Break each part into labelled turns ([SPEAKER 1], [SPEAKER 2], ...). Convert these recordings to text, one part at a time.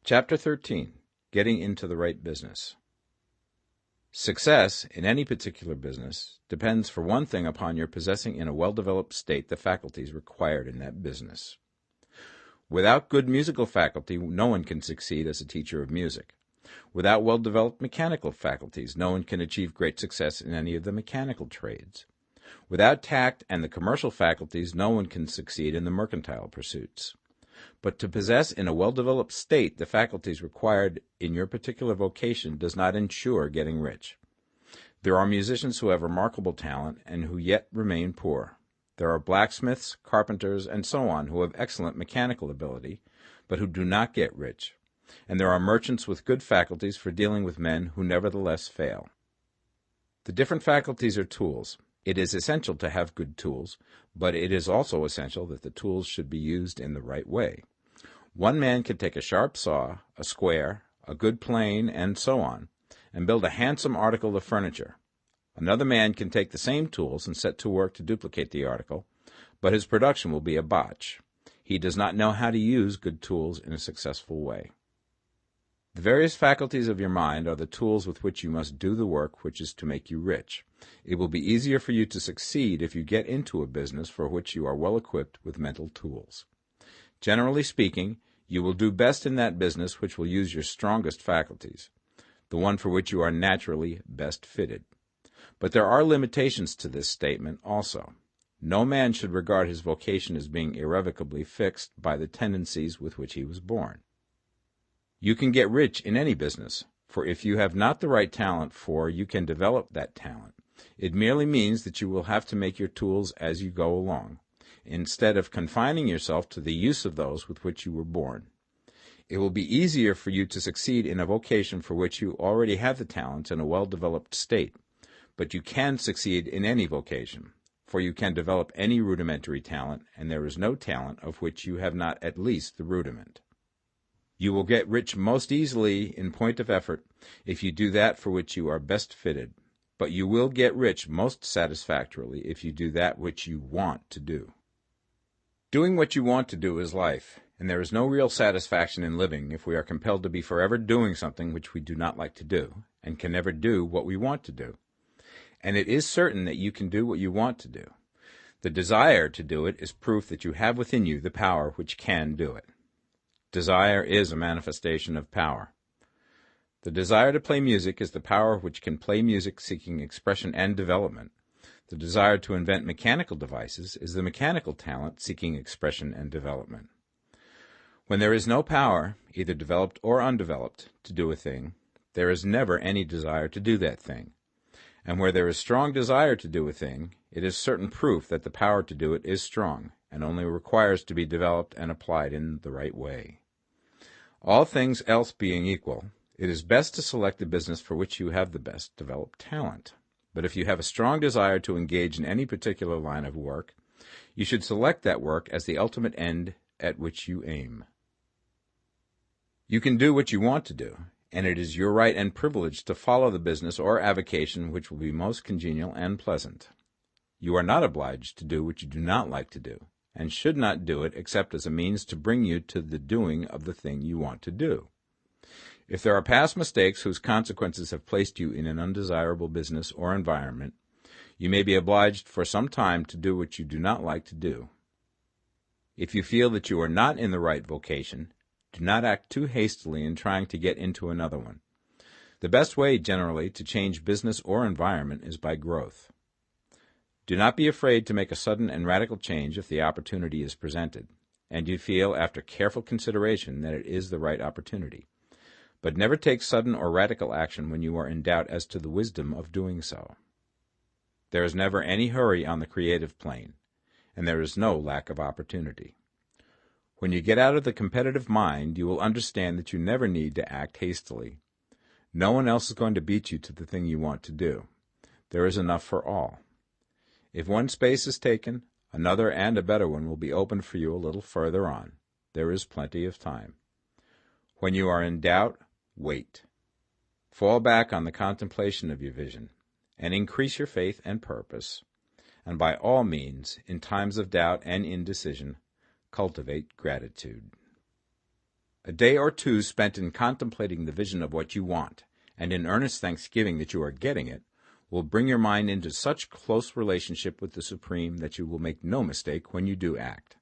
[SPEAKER 1] Chapter 13. Getting into the right business. Success in any particular business depends for one thing upon your possessing in a well-developed state the faculties required in that business. Without good musical faculty, no one can succeed as a teacher of music. Without well-developed mechanical faculties, no one can achieve great success in any of the mechanical trades. Without tact and the commercial faculties, no one can succeed in the mercantile pursuits. But to possess in a well-developed state the faculties required in your particular vocation does not ensure getting rich. There are musicians who have remarkable talent and who yet remain poor. There are blacksmiths, carpenters, and so on who have excellent mechanical ability, but who do not get rich. And there are merchants with good faculties for dealing with men who nevertheless fail. The different faculties are tools. It is essential to have good tools, but it is also essential that the tools should be used in the right way. One man can take a sharp saw, a square, a good plane, and so on, and build a handsome article of furniture. Another man can take the same tools and set to work to duplicate the article, but his production will be a botch. He does not know how to use good tools in a successful way. The various faculties of your mind are the tools with which you must do the work which is to make you rich. It will be easier for you to succeed if you get into a business for which you are well equipped with mental tools. Generally speaking, you will do best in that business which will use your strongest faculties, the one for which you are naturally best fitted. But there are limitations to this statement also. No man should regard his vocation as being irrevocably fixed by the tendencies with which he was born. You can get rich in any business, for if you have not the right talent you can develop that talent. It merely means that you will have to make your tools as you go along, instead of confining yourself to the use of those with which you were born. It will be easier for you to succeed in a vocation for which you already have the talents in a well-developed state, but you can succeed in any vocation, for you can develop any rudimentary talent, and there is no talent of which you have not at least the rudiment. You will get rich most easily in point of effort if you do that for which you are best fitted, but you will get rich most satisfactorily if you do that which you want to do. Doing what you want to do is life, and there is no real satisfaction in living if we are compelled to be forever doing something which we do not like to do, and can never do what we want to do. And it is certain that you can do what you want to do. The desire to do it is proof that you have within you the power which can do it. Desire is a manifestation of power. The desire to play music is the power which can play music seeking expression and development. The desire to invent mechanical devices is the mechanical talent seeking expression and development. When there is no power, either developed or undeveloped, to do a thing, there is never any desire to do that thing. And where there is strong desire to do a thing, it is certain proof that the power to do it is strong, and only requires to be developed and applied in the right way. All things else being equal, it is best to select the business for which you have the best developed talent. But if you have a strong desire to engage in any particular line of work, you should select that work as the ultimate end at which you aim. You can do what you want to do, and it is your right and privilege to follow the business or avocation which will be most congenial and pleasant. You are not obliged to do what you do not like to do, and should not do it except as a means to bring you to the doing of the thing you want to do. If there are past mistakes whose consequences have placed you in an undesirable business or environment, you may be obliged for some time to do what you do not like to do. If you feel that you are not in the right vocation, do not act too hastily in trying to get into another one. The best way, generally, to change business or environment is by growth. Do not be afraid to make a sudden and radical change if the opportunity is presented, and you feel after careful consideration that it is the right opportunity. But never take sudden or radical action when you are in doubt as to the wisdom of doing so. There is never any hurry on the creative plane, and there is no lack of opportunity. When you get out of the competitive mind, you will understand that you never need to act hastily. No one else is going to beat you to the thing you want to do. There is enough for all. If one space is taken, another and a better one will be opened for you a little further on. There is plenty of time. When you are in doubt, wait. Fall back on the contemplation of your vision, and increase your faith and purpose. And by all means, in times of doubt and indecision, cultivate gratitude. A day or two spent in contemplating the vision of what you want, and in earnest thanksgiving that you are getting it, will bring your mind into such close relationship with the Supreme that you will make no mistake when you do act.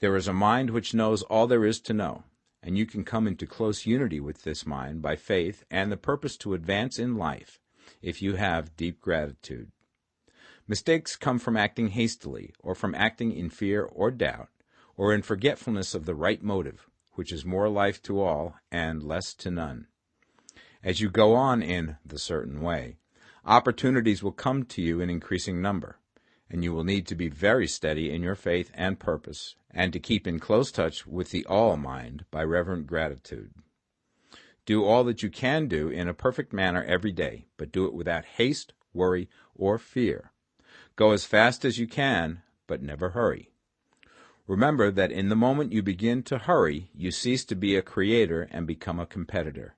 [SPEAKER 1] There is a mind which knows all there is to know, and you can come into close unity with this mind by faith and the purpose to advance in life if you have deep gratitude. Mistakes come from acting hastily, or from acting in fear or doubt, or in forgetfulness of the right motive, which is more life to all and less to none. As you go on in the certain way, opportunities will come to you in increasing number, and you will need to be very steady in your faith and purpose, and to keep in close touch with the all-mind by reverent gratitude. Do all that you can do in a perfect manner every day, but do it without haste, worry, or fear. Go as fast as you can, but never hurry. Remember that in the moment you begin to hurry, you cease to be a creator and become a competitor.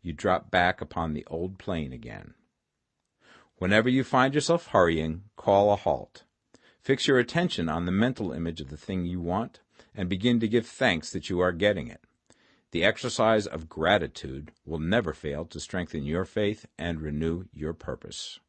[SPEAKER 1] You drop back upon the old plane again. Whenever you find yourself hurrying, call a halt. Fix your attention on the mental image of the thing you want, and begin to give thanks that you are getting it. The exercise of gratitude will never fail to strengthen your faith and renew your purpose.